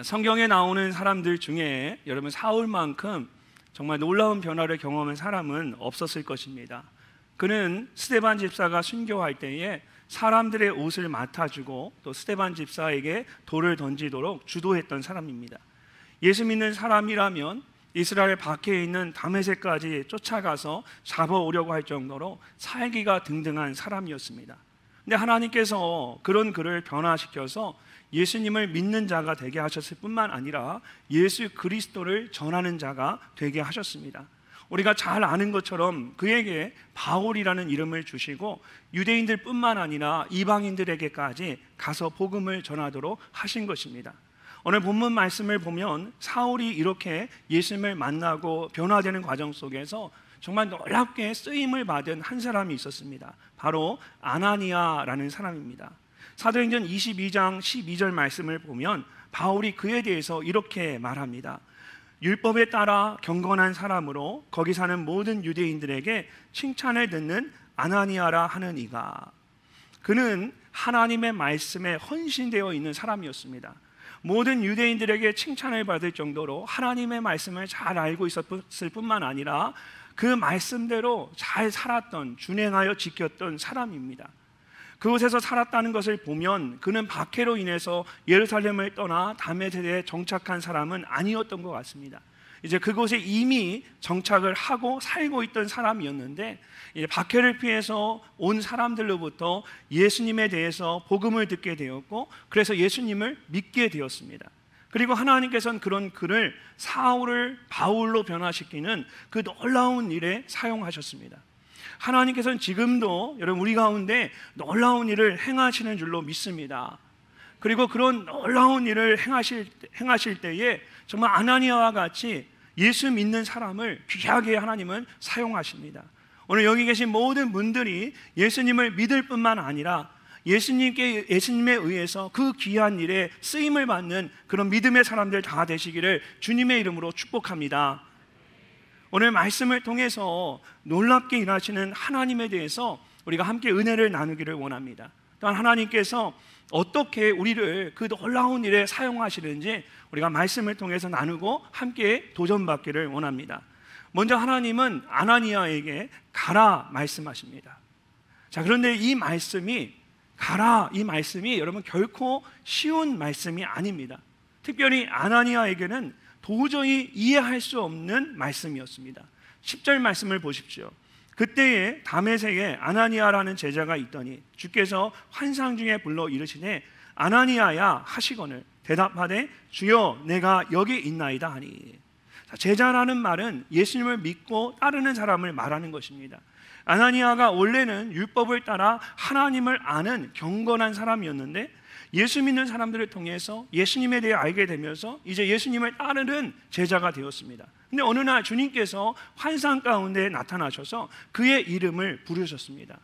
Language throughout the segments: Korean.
성경에 나오는 사람들 중에 여러분 사울만큼 정말 놀라운 변화를 경험한 사람은 없었을 것입니다. 그는 스데반 집사가 순교할 때에 사람들의 옷을 맡아주고 또 스데반 집사에게 돌을 던지도록 주도했던 사람입니다. 예수 믿는 사람이라면 이스라엘 밖에 있는 다메섹까지 쫓아가서 잡아오려고 할 정도로 살기가 등등한 사람이었습니다. 근데 하나님께서 그런 그를 변화시켜서 예수님을 믿는 자가 되게 하셨을 뿐만 아니라 예수 그리스도를 전하는 자가 되게 하셨습니다. 우리가 잘 아는 것처럼 그에게 바울이라는 이름을 주시고 유대인들 뿐만 아니라 이방인들에게까지 가서 복음을 전하도록 하신 것입니다. 오늘 본문 말씀을 보면 사울이 이렇게 예수님을 만나고 변화되는 과정 속에서 정말 놀랍게 쓰임을 받은 한 사람이 있었습니다. 바로 아나니아라는 사람입니다. 사도행전 22장 12절 말씀을 보면 바울이 그에 대해서 이렇게 말합니다. 율법에 따라 경건한 사람으로 거기 사는 모든 유대인들에게 칭찬을 듣는 아나니아라 하는 이가, 그는 하나님의 말씀에 헌신되어 있는 사람이었습니다. 모든 유대인들에게 칭찬을 받을 정도로 하나님의 말씀을 잘 알고 있었을 뿐만 아니라 그 말씀대로 잘 살았던, 준행하여 지켰던 사람입니다. 그곳에서 살았다는 것을 보면 그는 박해로 인해서 예루살렘을 떠나 다메섹에 정착한 사람은 아니었던 것 같습니다. 이제 그곳에 이미 정착을 하고 살고 있던 사람이었는데 이제 박해를 피해서 온 사람들로부터 예수님에 대해서 복음을 듣게 되었고 그래서 예수님을 믿게 되었습니다. 그리고 하나님께서는 그런 그를 사울을 바울로 변화시키는 그 놀라운 일에 사용하셨습니다. 하나님께서는 지금도 여러분 우리 가운데 놀라운 일을 행하시는 줄로 믿습니다. 그리고 그런 놀라운 일을 행하실 때에 정말 아나니아와 같이 예수 믿는 사람을 귀하게 하나님은 사용하십니다. 오늘 여기 계신 모든 분들이 예수님을 믿을 뿐만 아니라 예수님에 의해서 그 귀한 일에 쓰임을 받는 그런 믿음의 사람들 다 되시기를 주님의 이름으로 축복합니다. 오늘 말씀을 통해서 놀랍게 일하시는 하나님에 대해서 우리가 함께 은혜를 나누기를 원합니다. 또한 하나님께서 어떻게 우리를 그 놀라운 일에 사용하시는지 우리가 말씀을 통해서 나누고 함께 도전받기를 원합니다. 먼저 하나님은 아나니아에게 가라 말씀하십니다. 자, 그런데 이 말씀이 가라, 이 말씀이 여러분 결코 쉬운 말씀이 아닙니다. 특별히 아나니아에게는 도저히 이해할 수 없는 말씀이었습니다. 10절 말씀을 보십시오. 그때에 다메섹에 아나니아라는 제자가 있더니 주께서 환상 중에 불러 이르시되 아나니아야 하시거늘 대답하되 주여 내가 여기 있나이다 하니. 제자라는 말은 예수님을 믿고 따르는 사람을 말하는 것입니다. 아나니아가 원래는 율법을 따라 하나님을 아는 경건한 사람이었는데 예수 믿는 사람들을 통해서 예수님에 대해 알게 되면서 이제 예수님을 따르는 제자가 되었습니다. 근데 어느 날 주님께서 환상 가운데 나타나셔서 그의 이름을 부르셨습니다.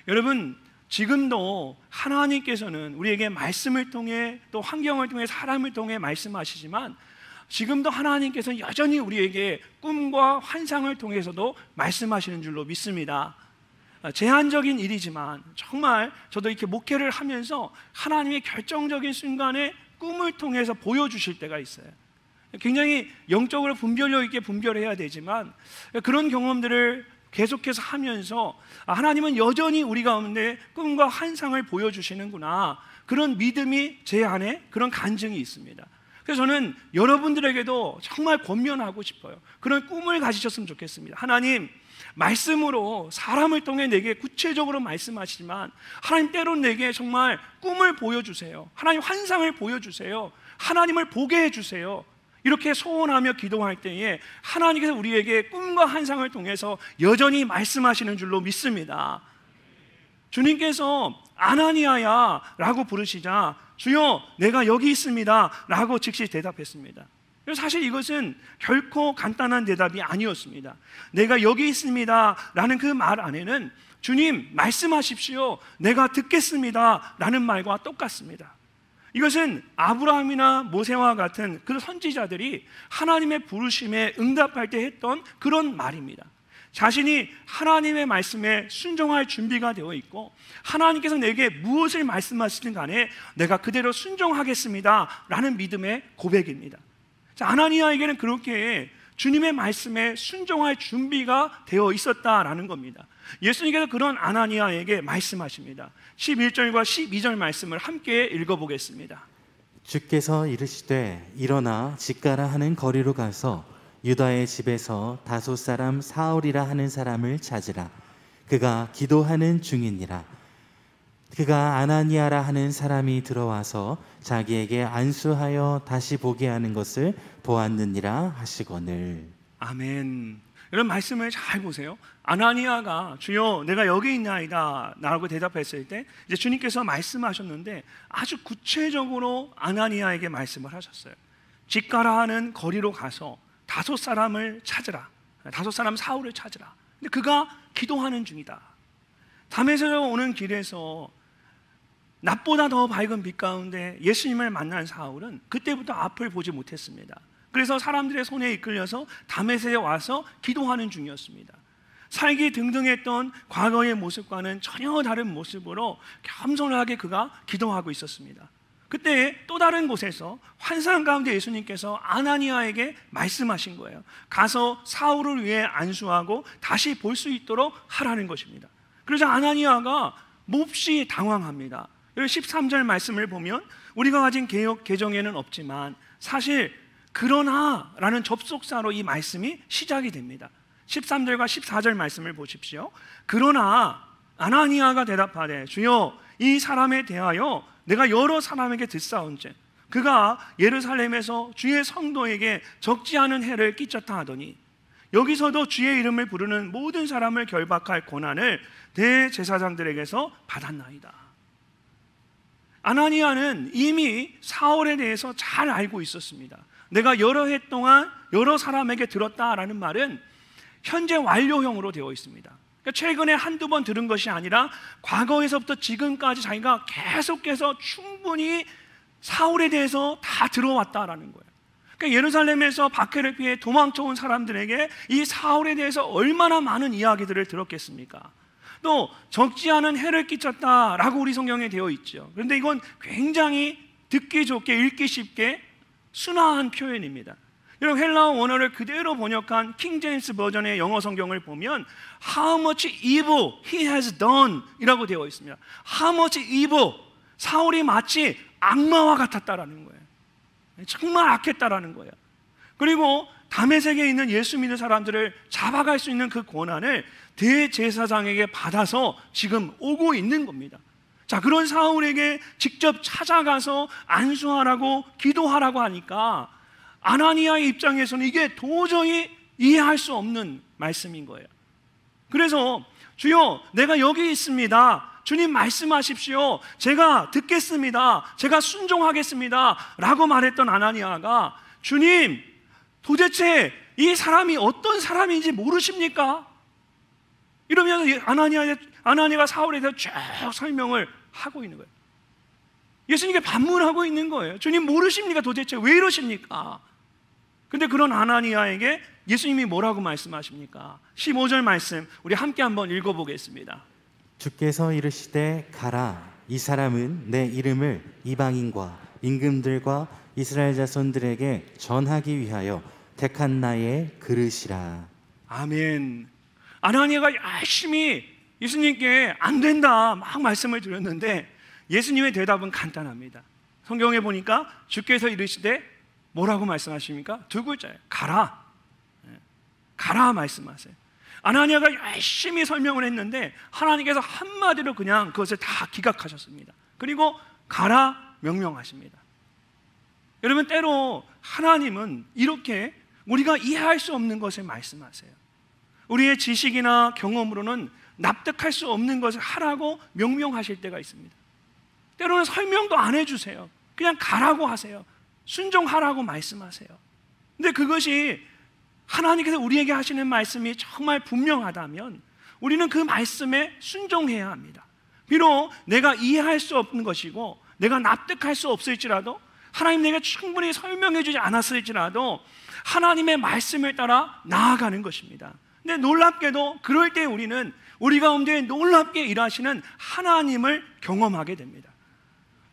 여러분, 지금도 하나님께서는 우리에게 말씀을 통해 또 환경을 통해 사람을 통해 말씀하시지만 지금도 하나님께서는 여전히 우리에게 꿈과 환상을 통해서도 말씀하시는 줄로 믿습니다. 제한적인 일이지만 정말 저도 이렇게 목회를 하면서 하나님의 결정적인 순간에 꿈을 통해서 보여주실 때가 있어요. 굉장히 영적으로 분별력 있게 분별해야 되지만 그런 경험들을 계속해서 하면서 하나님은 여전히 우리 가운데 꿈과 환상을 보여주시는구나, 그런 믿음이 제 안에 그런 간증이 있습니다. 그래서 저는 여러분들에게도 정말 권면하고 싶어요. 그런 꿈을 가지셨으면 좋겠습니다. 하나님, 말씀으로 사람을 통해 내게 구체적으로 말씀하시지만 하나님 때론 내게 정말 꿈을 보여주세요. 하나님 환상을 보여주세요. 하나님을 보게 해주세요. 이렇게 소원하며 기도할 때에 하나님께서 우리에게 꿈과 환상을 통해서 여전히 말씀하시는 줄로 믿습니다. 주님께서 아나니아야 라고 부르시자 주여 내가 여기 있습니다 라고 즉시 대답했습니다. 사실 이것은 결코 간단한 대답이 아니었습니다. 내가 여기 있습니다 라는 그 말 안에는 주님 말씀하십시오, 내가 듣겠습니다 라는 말과 똑같습니다. 이것은 아브라함이나 모세와 같은 그 선지자들이 하나님의 부르심에 응답할 때 했던 그런 말입니다. 자신이 하나님의 말씀에 순종할 준비가 되어 있고 하나님께서 내게 무엇을 말씀하시든 간에 내가 그대로 순종하겠습니다 라는 믿음의 고백입니다. 자, 아나니아에게는 그렇게 주님의 말씀에 순종할 준비가 되어 있었다라는 겁니다. 예수님께서 그런 아나니아에게 말씀하십니다. 11절과 12절 말씀을 함께 읽어보겠습니다. 주께서 이르시되 일어나 직가라 하는 거리로 가서 유다의 집에서 다소 사람 사울이라 하는 사람을 찾으라. 그가 기도하는 중이니라. 그가 아나니아라 하는 사람이 들어와서 자기에게 안수하여 다시 보게 하는 것을 보았느니라 하시거늘. 아멘. 이런 말씀을 잘 보세요. 아나니아가 주여 내가 여기 있나이다 라고 대답했을 때 이제 주님께서 말씀하셨는데 아주 구체적으로 아나니아에게 말씀을 하셨어요. 직가라 하는 거리로 가서 다섯 사람을 찾으라. 다섯 사람 사울을 찾으라. 근데 그가 기도하는 중이다. 담에서 오는 길에서 낮보다 더 밝은 빛 가운데 예수님을 만난 사울은 그때부터 앞을 보지 못했습니다. 그래서 사람들의 손에 이끌려서 다메섹에 와서 기도하는 중이었습니다. 살기 등등했던 과거의 모습과는 전혀 다른 모습으로 겸손하게 그가 기도하고 있었습니다. 그때 또 다른 곳에서 환상 가운데 예수님께서 아나니아에게 말씀하신 거예요. 가서 사울을 위해 안수하고 다시 볼 수 있도록 하라는 것입니다. 그러자 아나니아가 몹시 당황합니다. 13절 말씀을 보면 우리가 가진 개역 개정에는 없지만 사실 그러나 라는 접속사로 이 말씀이 시작이 됩니다. 13절과 14절 말씀을 보십시오. 그러나 아나니아가 대답하되 주여 이 사람에 대하여 내가 여러 사람에게 듣사온즉 그가 예루살렘에서 주의 성도에게 적지 않은 해를 끼쳤다 하더니 여기서도 주의 이름을 부르는 모든 사람을 결박할 권한을 대제사장들에게서 받았나이다. 아나니아는 이미 사울에 대해서 잘 알고 있었습니다. 내가 여러 해 동안 여러 사람에게 들었다라는 말은 현재 완료형으로 되어 있습니다. 그러니까 최근에 한두 번 들은 것이 아니라 과거에서부터 지금까지 자기가 계속해서 충분히 사울에 대해서 다 들어왔다라는 거예요. 그러니까 예루살렘에서 박해를 피해 도망쳐온 사람들에게 이 사울에 대해서 얼마나 많은 이야기들을 들었겠습니까? 또 적지 않은 해를 끼쳤다라고 우리 성경에 되어 있죠. 그런데 이건 굉장히 듣기 좋게 읽기 쉽게 순화한 표현입니다. 여러분 헬라어 원어를 그대로 번역한 킹 제임스 버전의 영어 성경을 보면 How much evil he has done 이라고 되어 있습니다. How much evil, 사울이 마치 악마와 같았다라는 거예요. 정말 악했다라는 거예요. 그리고 다메섹에 있는 예수 믿는 사람들을 잡아갈 수 있는 그 권한을 대제사장에게 받아서 지금 오고 있는 겁니다. 자, 그런 사울에게 직접 찾아가서 안수하라고 기도하라고 하니까 아나니아의 입장에서는 이게 도저히 이해할 수 없는 말씀인 거예요. 그래서 주여 내가 여기 있습니다. 주님 말씀하십시오. 제가 듣겠습니다. 제가 순종하겠습니다 라고 말했던 아나니아가 주님 도대체 이 사람이 어떤 사람인지 모르십니까? 이러면서 아나니아가 사울에 대해서 쭉 설명을 하고 있는 거예요. 예수님께 반문하고 있는 거예요. 주님 모르십니까? 도대체 왜 이러십니까? 근데 그런 아나니아에게 예수님이 뭐라고 말씀하십니까? 15절 말씀 우리 함께 한번 읽어보겠습니다. 주께서 이르시되 가라. 이 사람은 내 이름을 이방인과 임금들과 이스라엘 자손들에게 전하기 위하여 택한 나의 그릇이라. 아멘. 아나니아가 열심히 예수님께 안 된다 막 말씀을 드렸는데 예수님의 대답은 간단합니다. 성경에 보니까 주께서 이르시되 뭐라고 말씀하십니까? 두 글자예요. 가라. 가라 말씀하세요. 아나니아가 열심히 설명을 했는데 하나님께서 한마디로 그냥 그것을 다 기각하셨습니다. 그리고 가라 명령하십니다. 여러분 때로 하나님은 이렇게 우리가 이해할 수 없는 것을 말씀하세요. 우리의 지식이나 경험으로는 납득할 수 없는 것을 하라고 명령하실 때가 있습니다. 때로는 설명도 안 해주세요. 그냥 가라고 하세요. 순종하라고 말씀하세요. 근데 그것이 하나님께서 우리에게 하시는 말씀이 정말 분명하다면 우리는 그 말씀에 순종해야 합니다. 비록 내가 이해할 수 없는 것이고 내가 납득할 수 없을지라도 하나님 내가 충분히 설명해 주지 않았을지라도 하나님의 말씀을 따라 나아가는 것입니다. 근데 놀랍게도 그럴 때 우리는 우리 가운데 놀랍게 일하시는 하나님을 경험하게 됩니다.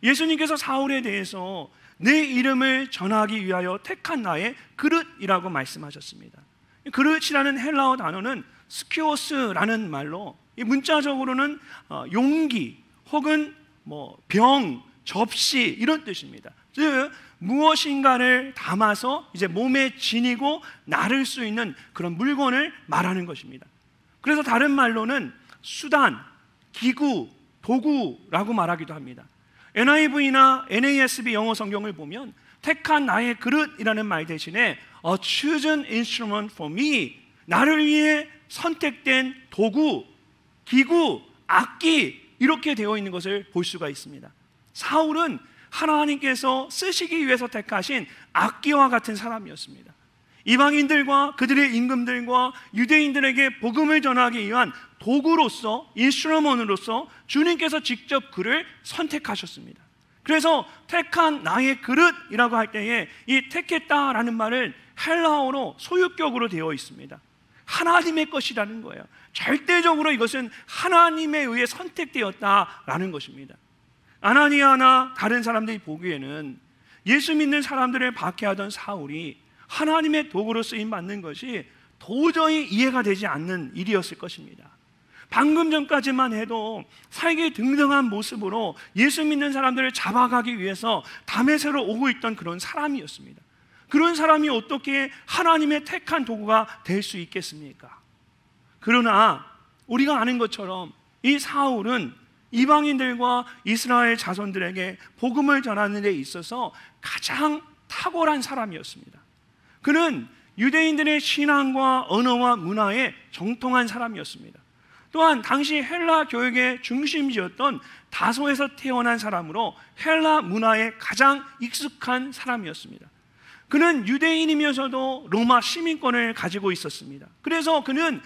예수님께서 사울에 대해서 내 이름을 전하기 위하여 택한 나의 그릇이라고 말씀하셨습니다. 그릇이라는 헬라어 단어는 스키오스라는 말로 문자적으로는 용기 혹은 병, 접시 이런 뜻입니다. 즉 무엇인가를 담아서 이제 몸에 지니고 나를 수 있는 그런 물건을 말하는 것입니다. 그래서 다른 말로는 수단, 기구, 도구라고 말하기도 합니다. NIV나 NASB 영어 성경을 보면 택한 나의 그릇이라는 말 대신에 A chosen instrument for me, 나를 위해 선택된 도구, 기구, 악기 이렇게 되어 있는 것을 볼 수가 있습니다. 사울은 하나님께서 쓰시기 위해서 택하신 악기와 같은 사람이었습니다. 이방인들과 그들의 임금들과 유대인들에게 복음을 전하기 위한 도구로서, 인스트루먼으로서 주님께서 직접 그를 선택하셨습니다. 그래서 택한 나의 그릇이라고 할 때에 이 택했다라는 말은 헬라어로 소유격으로 되어 있습니다. 하나님의 것이라는 거예요. 절대적으로 이것은 하나님에 의해 선택되었다라는 것입니다. 아나니아나 다른 사람들이 보기에는 예수 믿는 사람들을 박해하던 사울이 하나님의 도구로 쓰임받는 것이 도저히 이해가 되지 않는 일이었을 것입니다. 방금 전까지만 해도 살기 등등한 모습으로 예수 믿는 사람들을 잡아가기 위해서 다메섹으로 오고 있던 그런 사람이었습니다. 그런 사람이 어떻게 하나님의 택한 도구가 될 수 있겠습니까? 그러나 우리가 아는 것처럼 이 사울은 이방인들과 이스라엘 자손들에게 복음을 전하는 데 있어서 가장 탁월한 사람이었습니다. 그는 유대인들의 신앙과 언어와 문화에 정통한 사람이었습니다. 또한 당시 헬라 교육의 중심지였던 다소에서 태어난 사람으로 헬라 문화에 가장 익숙한 사람이었습니다. 그는 유대인이면서도 로마 시민권을 가지고 있었습니다. 그래서 그는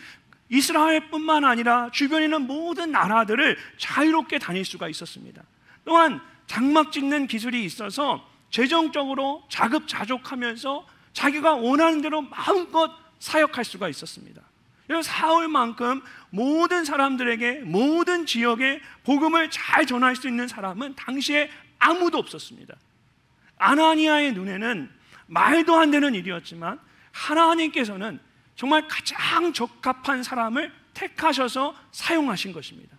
이스라엘뿐만 아니라 주변에 있는 모든 나라들을 자유롭게 다닐 수가 있었습니다. 또한 장막 짓는 기술이 있어서 재정적으로 자급자족하면서 자기가 원하는 대로 마음껏 사역할 수가 있었습니다. 그래서 사울만큼 모든 사람들에게 모든 지역에 복음을 잘 전할 수 있는 사람은 당시에 아무도 없었습니다. 아나니아의 눈에는 말도 안 되는 일이었지만 하나님께서는 정말 가장 적합한 사람을 택하셔서 사용하신 것입니다.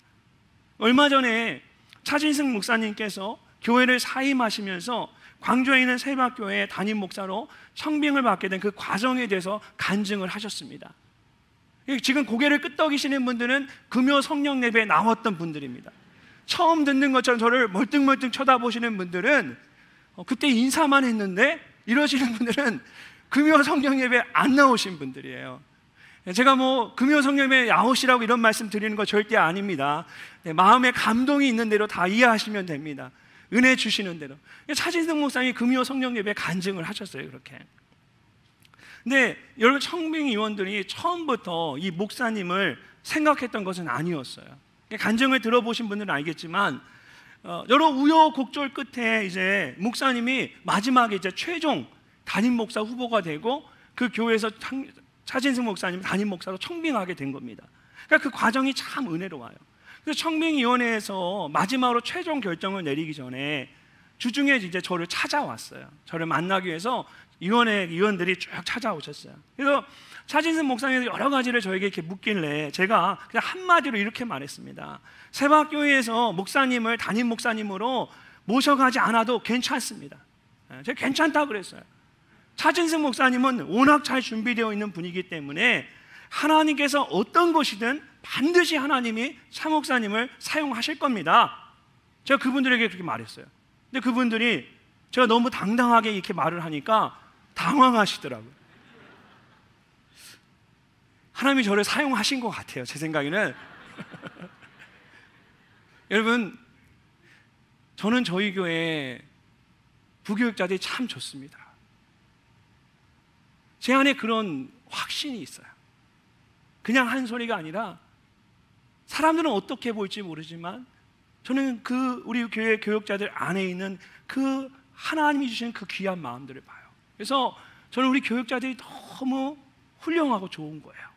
얼마 전에 차진승 목사님께서 교회를 사임하시면서 광주에 있는 세박교회 담임 목사로 청빙을 받게 된 그 과정에 대해서 간증을 하셨습니다. 지금 고개를 끄덕이시는 분들은 금요 성령 예배에 나왔던 분들입니다. 처음 듣는 것처럼 저를 멀뚱멀뚱 쳐다보시는 분들은 그때 인사만 했는데 이러시는 분들은 금요 성령 예배에 안 나오신 분들이에요. 제가 금요 성령 예배에 나오시라고 이런 말씀 드리는 거 절대 아닙니다. 마음에 감동이 있는 대로 다 이해하시면 됩니다. 은혜 주시는 대로. 차진승 목사님이 금요 성령 예배에 간증을 하셨어요. 그렇게. 근데 여러분 청빙위원들이 처음부터 이 목사님을 생각했던 것은 아니었어요. 간증을 들어보신 분들은 알겠지만 여러 우여곡절 끝에 이제 목사님이 마지막에 이제 최종 담임 목사 후보가 되고 그 교회에서 차진승 목사님 담임 목사로 청빙하게 된 겁니다. 그러니까 그 과정이 참 은혜로워요. 그래서 청빙위원회에서 마지막으로 최종 결정을 내리기 전에 주중에 이제 저를 찾아왔어요. 저를 만나기 위해서 위원들이 쭉 찾아오셨어요. 그래서 차진승 목사님이 여러 가지를 저에게 이렇게 묻길래 제가 그냥 한마디로 이렇게 말했습니다. 세박교회에서 목사님을 담임 목사님으로 모셔가지 않아도 괜찮습니다. 제가 괜찮다고 그랬어요. 차진승 목사님은 워낙 잘 준비되어 있는 분이기 때문에 하나님께서 어떤 것이든 반드시 하나님이 차 목사님을 사용하실 겁니다. 제가 그분들에게 그렇게 말했어요. 근데 그분들이 제가 너무 당당하게 이렇게 말을 하니까 당황하시더라고요. 하나님이 저를 사용하신 것 같아요. 제 생각에는. 여러분, 저는 저희 교회 부교육자들이 참 좋습니다. 제 안에 그런 확신이 있어요. 그냥 한 소리가 아니라 사람들은 어떻게 볼지 모르지만 저는 우리 교회 교육자들 안에 있는 그 하나님이 주신 그 귀한 마음들을 봐요. 그래서 저는 우리 교육자들이 너무 훌륭하고 좋은 거예요.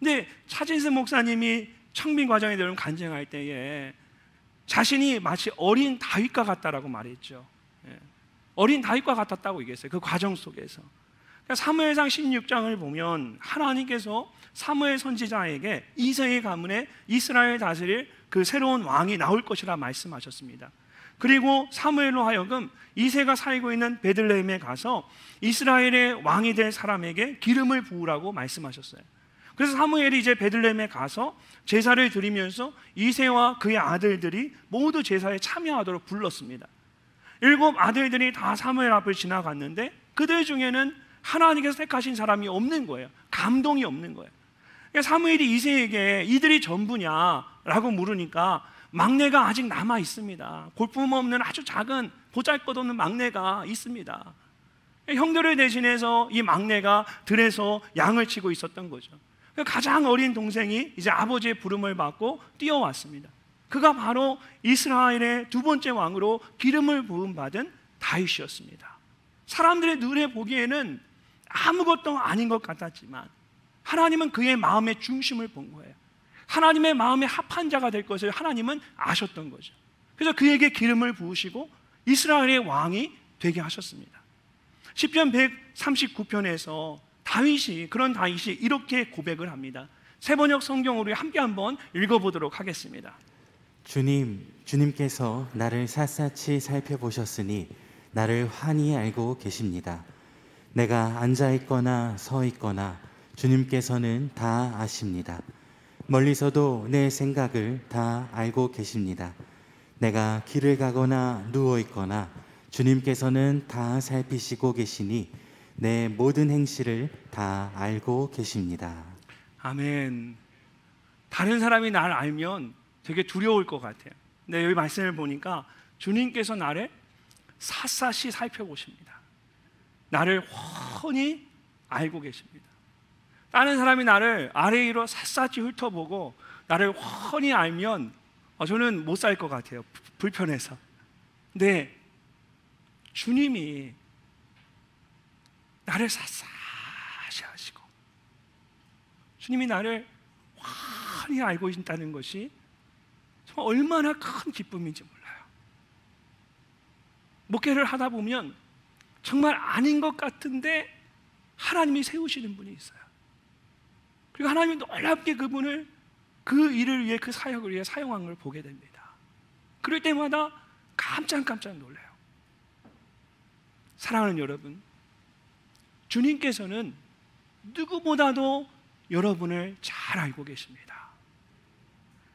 근데 차진승 목사님이 청빙 과정에 여러분 간증할 때에 자신이 마치 어린 다윗과 같다라고 말했죠. 어린 다윗과 같았다고 얘기했어요. 그 과정 속에서. 그러니까 사무엘상 16장을 보면 하나님께서 사무엘 선지자에게 이새의 가문에 이스라엘 다스릴 그 새로운 왕이 나올 것이라 말씀하셨습니다. 그리고 사무엘로 하여금 이새가 살고 있는 베들레헴에 가서 이스라엘의 왕이 될 사람에게 기름을 부으라고 말씀하셨어요. 그래서 사무엘이 이제 베들레헴에 가서 제사를 드리면서 이새와 그의 아들들이 모두 제사에 참여하도록 불렀습니다. 7 아들들이 다 사무엘 앞을 지나갔는데 그들 중에는 하나님께서 택하신 사람이 없는 거예요. 감동이 없는 거예요. 그러니까 사무엘이 이새에게 이들이 전부냐라고 물으니까 막내가 아직 남아 있습니다. 볼품없는 아주 작은 보잘것없는 막내가 있습니다. 형들을 대신해서 이 막내가 들에서 양을 치고 있었던 거죠. 가장 어린 동생이 이제 아버지의 부름을 받고 뛰어왔습니다. 그가 바로 이스라엘의 2번째 왕으로 기름을 부음 받은 다윗이었습니다. 사람들의 눈에 보기에는 아무것도 아닌 것 같았지만 하나님은 그의 마음의 중심을 본 거예요. 하나님의 마음에 합한 자가 될 것을 하나님은 아셨던 거죠. 그래서 그에게 기름을 부으시고 이스라엘의 왕이 되게 하셨습니다. 시편 139편에서 그런 다윗이 이렇게 고백을 합니다. 세번역 성경으로 함께 한번 읽어보도록 하겠습니다. 주님께서 나를 샅샅이 살펴보셨으니 나를 환히 알고 계십니다. 내가 앉아있거나 서있거나 주님께서는 다 아십니다. 멀리서도 내 생각을 다 알고 계십니다. 내가 길을 가거나 누워있거나 주님께서는 다 살피시고 계시니 내 모든 행실을 다 알고 계십니다. 아멘. 다른 사람이 나를 알면 되게 두려울 것 같아요. 근데 여기 말씀을 보니까 주님께서 나를 샅샅이 살펴보십니다. 나를 훤히 알고 계십니다. 다른 사람이 나를 아래 위로 샅샅이 훑어보고 나를 훤히 알면 저는 못 살 것 같아요. 불편해서. 근데 주님이 나를 샅샅이 아시고 주님이 나를 훤히 알고 있다는 것이 정말 얼마나 큰 기쁨인지 몰라요. 목회를 하다 보면 정말 아닌 것 같은데 하나님이 세우시는 분이 있어요. 그리고 하나님이 놀랍게 그분을 그 일을 위해, 그 사역을 위해 사용한 걸 보게 됩니다. 그럴 때마다 깜짝 놀라요. 사랑하는 여러분, 주님께서는 누구보다도 여러분을 잘 알고 계십니다.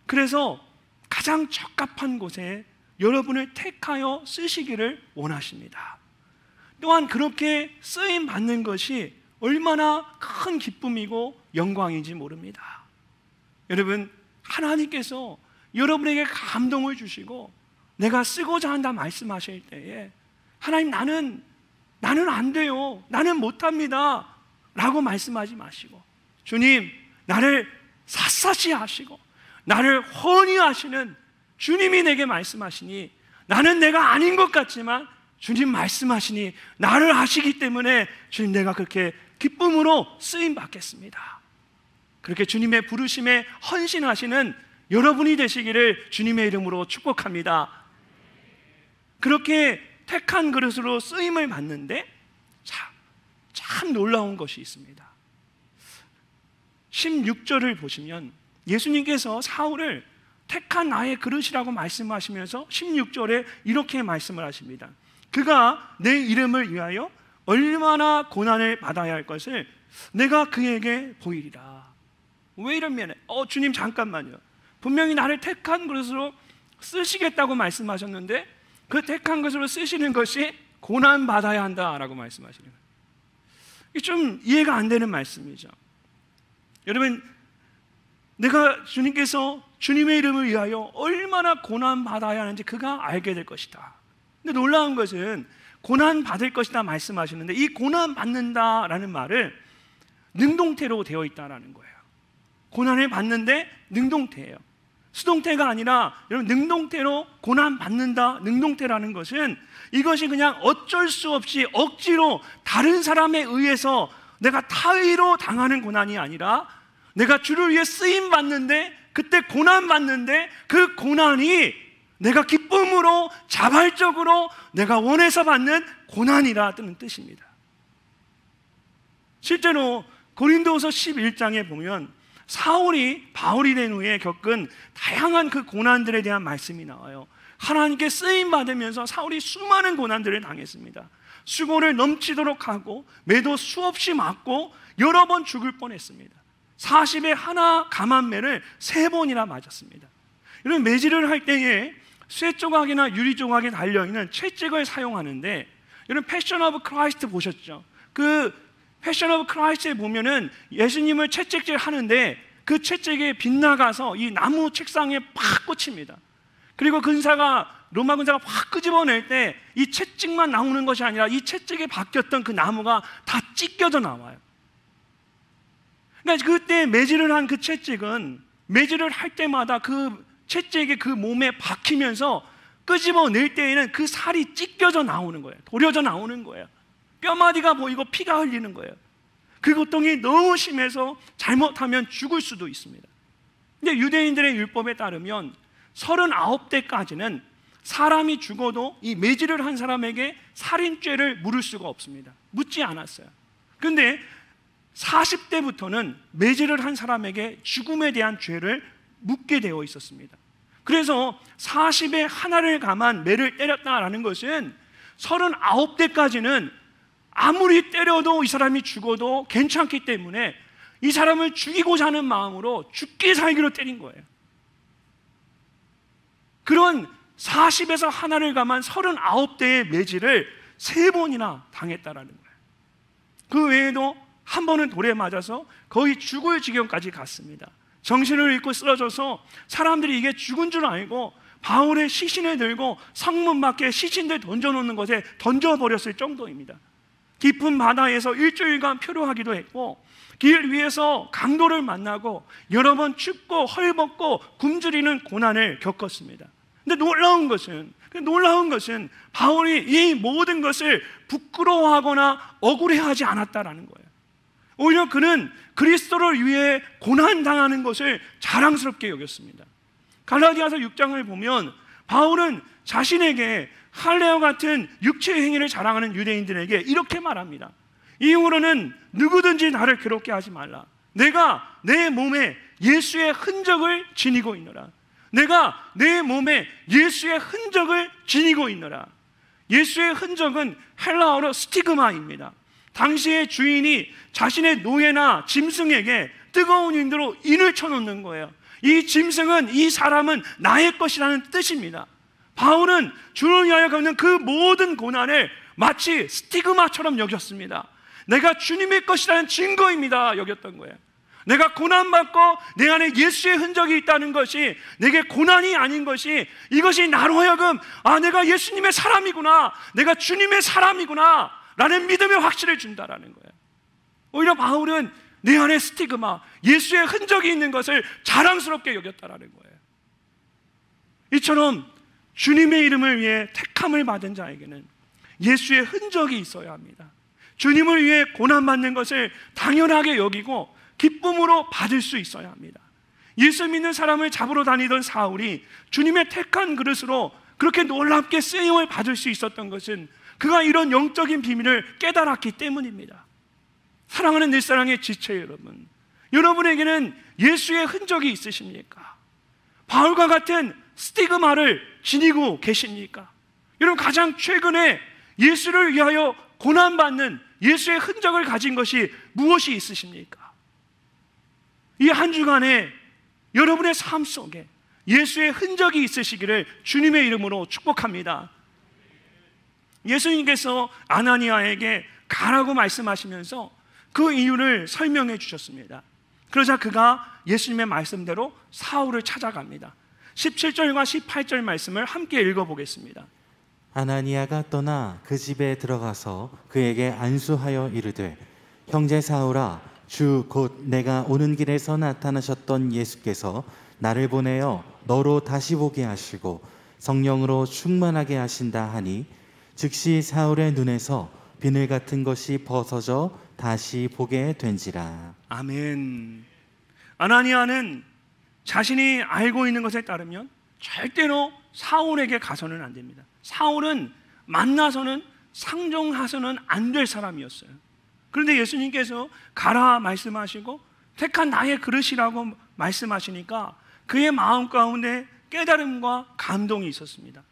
그래서 가장 적합한 곳에 여러분을 택하여 쓰시기를 원하십니다. 또한 그렇게 쓰임 받는 것이 얼마나 큰 기쁨이고 영광인지 모릅니다. 여러분, 하나님께서 여러분에게 감동을 주시고 내가 쓰고자 한다 말씀하실 때에 하나님 나는 안 돼요, 나는 못합니다 라고 말씀하지 마시고 주님 나를 샅샅이 아시고 나를 훤히 아시는 주님이 내게 말씀하시니 나는 내가 아닌 것 같지만 주님 말씀하시니 나를 아시기 때문에 주님 내가 그렇게 기쁨으로 쓰임 받겠습니다. 그렇게 주님의 부르심에 헌신하시는 여러분이 되시기를 주님의 이름으로 축복합니다. 그렇게 택한 그릇으로 쓰임을 받는데 참 놀라운 것이 있습니다. 16절을 보시면 예수님께서 사울을 택한 나의 그릇이라고 말씀하시면서 16절에 이렇게 말씀을 하십니다. 그가 내 이름을 위하여 얼마나 고난을 받아야 할 것을 내가 그에게 보이리라. 왜 이러면 주님 잠깐만요. 분명히 나를 택한 그릇으로 쓰시겠다고 말씀하셨는데 그 택한 것으로 쓰시는 것이 고난 받아야 한다라고 말씀하시는 거예요. 이게 좀 이해가 안 되는 말씀이죠. 여러분, 내가 주님께서 주님의 이름을 위하여 얼마나 고난 받아야 하는지 그가 알게 될 것이다. 근데 놀라운 것은 고난 받을 것이다 말씀하시는데 이 고난 받는다라는 말을 능동태로 되어 있다라는 거예요. 고난을 받는데 능동태예요. 수동태가 아니라 여러분 능동태로 고난 받는다. 능동태라는 것은 이것이 그냥 어쩔 수 없이 억지로 다른 사람에 의해서 내가 타의로 당하는 고난이 아니라 내가 주를 위해 쓰임 받는데, 그때 고난 받는데 그 고난이 내가 기쁨으로 자발적으로 내가 원해서 받는 고난이라는 뜻입니다. 실제로 고린도후서 11장에 보면 사울이 바울이 된 후에 겪은 다양한 그 고난들에 대한 말씀이 나와요. 하나님께 쓰임 받으면서 사울이 수많은 고난들을 당했습니다. 수고를 넘치도록 하고 매도 수없이 맞고 여러 번 죽을 뻔했습니다. 40에 하나 감한매를 3번이나 맞았습니다. 이런 매질을 할 때에 쇠 조각이나 유리 조각에 달려있는 채찍을 사용하는데, 이런 패션 오브 크라이스트 보셨죠? 그 패션 오브 크라이스트에 보면은 예수님을 채찍질 하는데 그 채찍이 빗나가서 이 나무 책상에 팍 꽂힙니다. 그리고 로마 군사가 확 끄집어낼 때 이 채찍만 나오는 것이 아니라 이 채찍에 박혔던 그 나무가 다 찢겨져 나와요. 그러니까 그때 매질을 한 그 채찍은 매질을 할 때마다 그 채찍이 그 몸에 박히면서 끄집어낼 때에는 그 살이 찢겨져 나오는 거예요. 도려져 나오는 거예요. 뼈마디가 보이고 피가 흘리는 거예요. 그 고통이 너무 심해서 잘못하면 죽을 수도 있습니다. 근데 유대인들의 율법에 따르면 39대까지는 사람이 죽어도 이 매질을 한 사람에게 살인죄를 물을 수가 없습니다. 묻지 않았어요. 그런데 40대부터는 매질을 한 사람에게 죽음에 대한 죄를 묻게 되어 있었습니다. 그래서 40에 하나를 감한 매를 때렸다라는 것은 39대까지는 아무리 때려도 이 사람이 죽어도 괜찮기 때문에 이 사람을 죽이고자 하는 마음으로 죽기 살기로 때린 거예요. 그런 40에서 하나를 감한 39대의 매질을 3번이나 당했다라는 거예요. 그 외에도 한 번은 돌에 맞아서 거의 죽을 지경까지 갔습니다. 정신을 잃고 쓰러져서 사람들이 이게 죽은 줄 알고 바울의 시신을 들고 성문 밖에 시신들 던져놓는 것에 던져버렸을 정도입니다. 깊은 바다에서 일주일간 표류하기도 했고, 길 위에서 강도를 만나고 여러 번 춥고 헐벗고 굶주리는 고난을 겪었습니다. 근데 놀라운 것은 바울이 이 모든 것을 부끄러워하거나 억울해하지 않았다라는 거예요. 오히려 그는 그리스도를 위해 고난당하는 것을 자랑스럽게 여겼습니다. 갈라디아서 6장을 보면 바울은 자신에게 할례와 같은 육체의 행위를 자랑하는 유대인들에게 이렇게 말합니다. 이후로는 누구든지 나를 괴롭게 하지 말라. 내가 내 몸에 예수의 흔적을 지니고 있노라. 내가 내 몸에 예수의 흔적을 지니고 있노라. 예수의 흔적은 헬라어로 스티그마입니다. 당시의 주인이 자신의 노예나 짐승에게 뜨거운 인도로 인을 쳐놓는 거예요. 이 짐승은, 이 사람은 나의 것이라는 뜻입니다. 바울은 주를 위하여 겪는 그 모든 고난을 마치 스티그마처럼 여겼습니다. 내가 주님의 것이라는 증거입니다 여겼던 거예요. 내가 고난받고 내 안에 예수의 흔적이 있다는 것이 내게 고난이 아닌 것이, 이것이 나로 하여금 내가 예수님의 사람이구나, 내가 주님의 사람이구나 라는 믿음의 확신을 준다라는 거예요. 오히려 바울은 내 안에 스티그마, 예수의 흔적이 있는 것을 자랑스럽게 여겼다라는 거예요. 이처럼 주님의 이름을 위해 택함을 받은 자에게는 예수의 흔적이 있어야 합니다. 주님을 위해 고난받는 것을 당연하게 여기고 기쁨으로 받을 수 있어야 합니다. 예수 믿는 사람을 잡으러 다니던 사울이 주님의 택한 그릇으로 그렇게 놀랍게 쓰임을 받을 수 있었던 것은 그가 이런 영적인 비밀을 깨달았기 때문입니다. 사랑하는 내 사랑의 지체 여러분, 여러분에게는 예수의 흔적이 있으십니까? 바울과 같은 스티그마를 지니고 계십니까? 여러분, 가장 최근에 예수를 위하여 고난받는 예수의 흔적을 가진 것이 무엇이 있으십니까? 이 한 주간에 여러분의 삶 속에 예수의 흔적이 있으시기를 주님의 이름으로 축복합니다. 예수님께서 아나니아에게 가라고 말씀하시면서 그 이유를 설명해 주셨습니다. 그러자 그가 예수님의 말씀대로 사울을 찾아갑니다. 17절과 18절 말씀을 함께 읽어보겠습니다. 아나니아가 떠나 그 집에 들어가서 그에게 안수하여 이르되, 형제 사울아, 주 곧 내가 오는 길에서 나타나셨던 예수께서 나를 보내어 너로 다시 보게 하시고 성령으로 충만하게 하신다 하니, 즉시 사울의 눈에서 비늘 같은 것이 벗어져 다시 보게 된지라. 아멘. 아나니아는 자신이 알고 있는 것에 따르면 절대로 사울에게 가서는 안 됩니다. 사울은 만나서는 상종해서는 안 될 사람이었어요. 그런데 예수님께서 가라 말씀하시고 택한 나의 그릇이라고 말씀하시니까 그의 마음 가운데 깨달음과 감동이 있었습니다.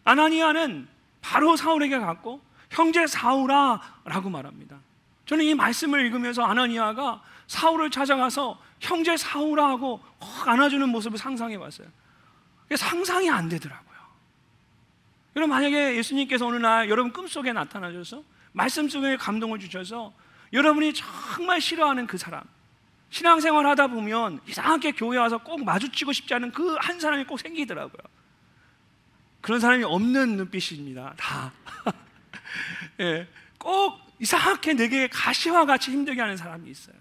아나니아는 바로 사울에게 갔고 형제 사울아 라고 말합니다. 저는 이 말씀을 읽으면서 아나니아가 사울을 찾아가서 형제 사울아 하고 확 안아주는 모습을 상상해 봤어요. 상상이 안 되더라고요. 여러분, 만약에 예수님께서 어느 날 여러분 꿈속에 나타나셔서 말씀 속에 감동을 주셔서 여러분이 정말 싫어하는 그 사람, 신앙생활 하다 보면 이상하게 교회 와서 꼭 마주치고 싶지 않은 그 한 사람이 꼭 생기더라고요. 그런 사람이 없는 눈빛입니다. 다. 예, 꼭 이상하게 내게 가시와 같이 힘들게 하는 사람이 있어요.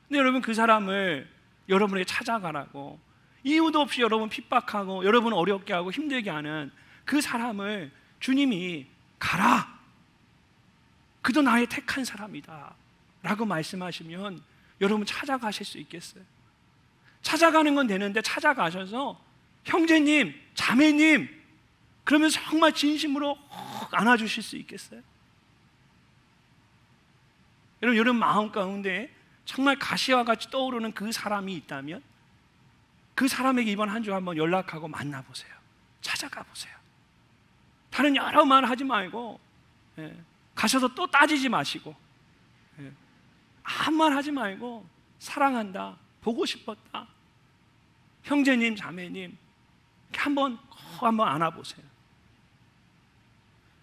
근데 여러분, 그 사람을 여러분에게 찾아가라고, 이유도 없이 여러분 핍박하고 여러분 어렵게 하고 힘들게 하는 그 사람을 주님이 가라, 그도 나의 택한 사람이다 라고 말씀하시면 여러분 찾아가실 수 있겠어요? 찾아가는 건 되는데 찾아가셔서 형제님, 자매님, 그러면 정말 진심으로 안아주실 수 있겠어요? 여러분 마음 가운데 정말 가시와 같이 떠오르는 그 사람이 있다면 그 사람에게 이번 한 주 한번 연락하고 만나보세요. 찾아가 보세요. 다른 여러 말 하지 말고, 가셔서 또 따지지 마시고, 아무 말 하지 말고 사랑한다, 보고 싶었다, 형제님, 자매님, 한번 안아보세요.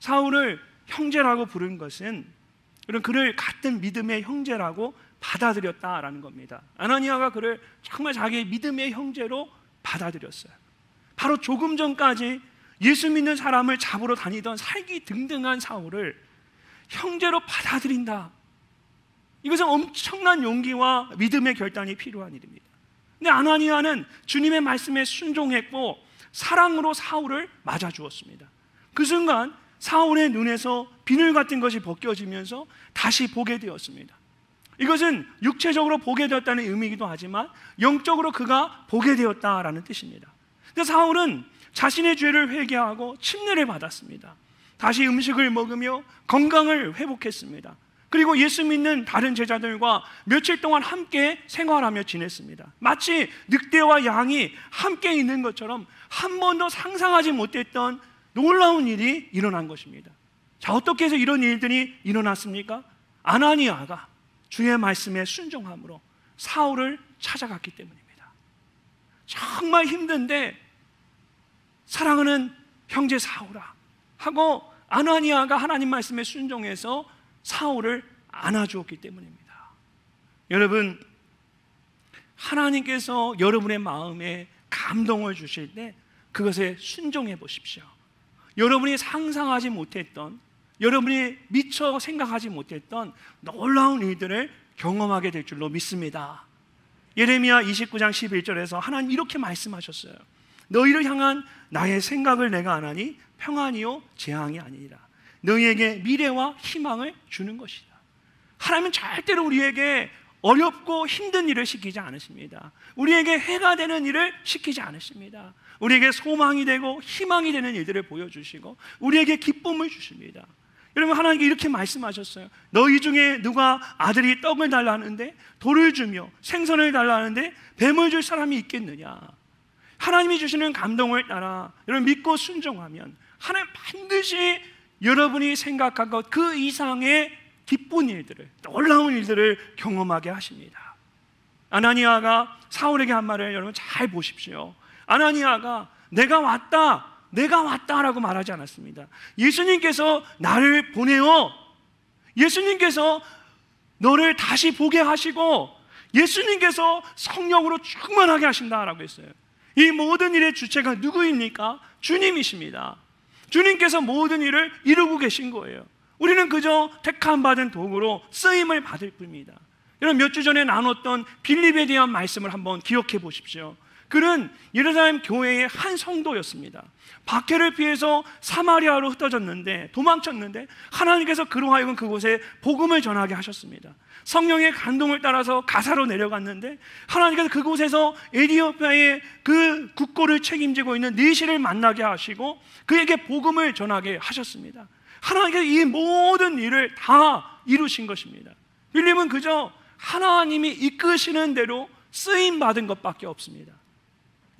사울을 형제라고 부른 것은 그를 같은 믿음의 형제라고 받아들였다라는 겁니다. 아나니아가 그를 정말 자기의 믿음의 형제로 받아들였어요. 바로 조금 전까지 예수 믿는 사람을 잡으러 다니던 살기 등등한 사울을 형제로 받아들인다. 이것은 엄청난 용기와 믿음의 결단이 필요한 일입니다. 근데 아나니아는 주님의 말씀에 순종했고 사랑으로 사울을 맞아주었습니다. 그 순간 사울의 눈에서 비늘 같은 것이 벗겨지면서 다시 보게 되었습니다. 이것은 육체적으로 보게 되었다는 의미이기도 하지만 영적으로 그가 보게 되었다라는 뜻입니다. 근데 사울은 자신의 죄를 회개하고 침례를 받았습니다. 다시 음식을 먹으며 건강을 회복했습니다. 그리고 예수 믿는 다른 제자들과 며칠 동안 함께 생활하며 지냈습니다. 마치 늑대와 양이 함께 있는 것처럼 한 번도 상상하지 못했던 놀라운 일이 일어난 것입니다. 자, 어떻게 해서 이런 일들이 일어났습니까? 아나니아가 주의 말씀에 순종함으로 사울을 찾아갔기 때문입니다. 정말 힘든데 사랑하는 형제 사울아 하고 아나니아가 하나님 말씀에 순종해서 사울을 안아주었기 때문입니다. 여러분, 하나님께서 여러분의 마음에 감동을 주실 때 그것에 순종해 보십시오. 여러분이 상상하지 못했던, 여러분이 미처 생각하지 못했던 놀라운 일들을 경험하게 될 줄로 믿습니다. 예레미야 29장 11절에서 하나님 이렇게 말씀하셨어요. 너희를 향한 나의 생각을 내가 아나니 평안이요 재앙이 아니니라. 너희에게 미래와 희망을 주는 것이다. 하나님은 절대로 우리에게 어렵고 힘든 일을 시키지 않으십니다. 우리에게 해가 되는 일을 시키지 않으십니다. 우리에게 소망이 되고 희망이 되는 일들을 보여주시고 우리에게 기쁨을 주십니다. 여러분, 하나님께 이렇게 말씀하셨어요. 너희 중에 누가 아들이 떡을 달라 하는데 돌을 주며 생선을 달라 하는데 뱀을 줄 사람이 있겠느냐. 하나님이 주시는 감동을 따라 여러분 믿고 순종하면 하나님 반드시 여러분이 생각한 것 그 이상의 기쁜 일들을, 놀라운 일들을 경험하게 하십니다. 아나니아가 사울에게 한 말을 여러분 잘 보십시오. 아나니아가 내가 왔다라고 말하지 않았습니다. 예수님께서 나를 보내어 예수님께서 너를 다시 보게 하시고 예수님께서 성령으로 충만하게 하신다라고 했어요. 이 모든 일의 주체가 누구입니까? 주님이십니다. 주님께서 모든 일을 이루고 계신 거예요. 우리는 그저 택함 받은 도구로 쓰임을 받을 뿐입니다. 여러분, 몇 주 전에 나눴던 빌립에 대한 말씀을 한번 기억해 보십시오. 그는 예루살렘 교회의 한 성도였습니다. 박해를 피해서 사마리아로 흩어졌는데, 도망쳤는데 하나님께서 그로 하여금 그곳에 복음을 전하게 하셨습니다. 성령의 감동을 따라서 가사로 내려갔는데 하나님께서 그곳에서 에티오피아의 그 국고를 책임지고 있는 니시를 만나게 하시고 그에게 복음을 전하게 하셨습니다. 하나님께서 이 모든 일을 다 이루신 것입니다. 빌립은 그저 하나님이 이끄시는 대로 쓰임받은 것밖에 없습니다.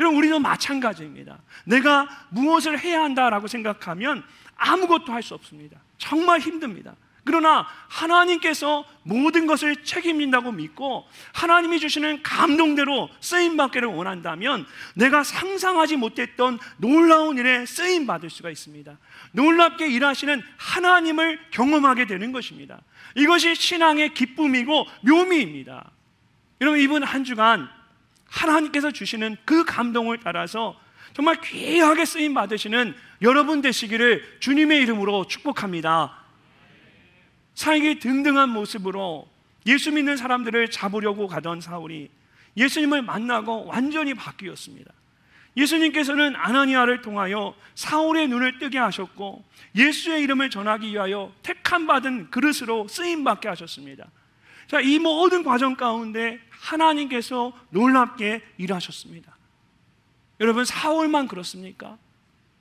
여러분, 우리도 마찬가지입니다. 내가 무엇을 해야 한다라고 생각하면 아무것도 할 수 없습니다. 정말 힘듭니다. 그러나 하나님께서 모든 것을 책임진다고 믿고 하나님이 주시는 감동대로 쓰임받기를 원한다면 내가 상상하지 못했던 놀라운 일에 쓰임받을 수가 있습니다. 놀랍게 일하시는 하나님을 경험하게 되는 것입니다. 이것이 신앙의 기쁨이고 묘미입니다. 여러분, 이번 한 주간 하나님께서 주시는 그 감동을 따라서 정말 귀하게 쓰임 받으시는 여러분 되시기를 주님의 이름으로 축복합니다. 사역이 등등한 모습으로 예수 믿는 사람들을 잡으려고 가던 사울이 예수님을 만나고 완전히 바뀌었습니다. 예수님께서는 아나니아를 통하여 사울의 눈을 뜨게 하셨고 예수의 이름을 전하기 위하여 택함 받은 그릇으로 쓰임 받게 하셨습니다. 자, 이 모든 과정 가운데 하나님께서 놀랍게 일하셨습니다. 여러분, 사울만 그렇습니까?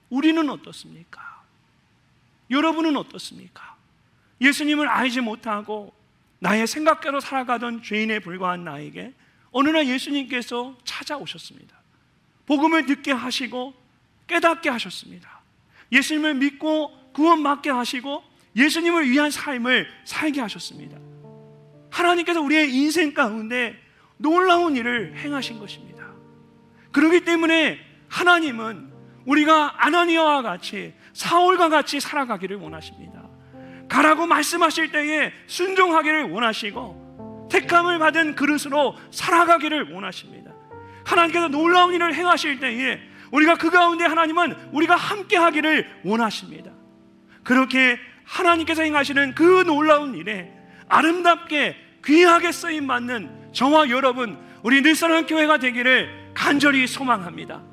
우리는 어떻습니까? 여러분은 어떻습니까? 예수님을 알지 못하고 나의 생각대로 살아가던 죄인에 불과한 나에게 어느 날 예수님께서 찾아오셨습니다. 복음을 듣게 하시고 깨닫게 하셨습니다. 예수님을 믿고 구원받게 하시고 예수님을 위한 삶을 살게 하셨습니다. 하나님께서 우리의 인생 가운데 놀라운 일을 행하신 것입니다. 그렇기 때문에 하나님은 우리가 아나니아와 같이 사울과 같이 살아가기를 원하십니다. 가라고 말씀하실 때에 순종하기를 원하시고 택함을 받은 그릇으로 살아가기를 원하십니다. 하나님께서 놀라운 일을 행하실 때에 우리가 그 가운데 하나님은 우리가 함께 하기를 원하십니다. 그렇게 하나님께서 행하시는 그 놀라운 일에 아름답게 귀하게 쓰임받는 저와 여러분, 우리 늘사랑 교회가 되기를 간절히 소망합니다.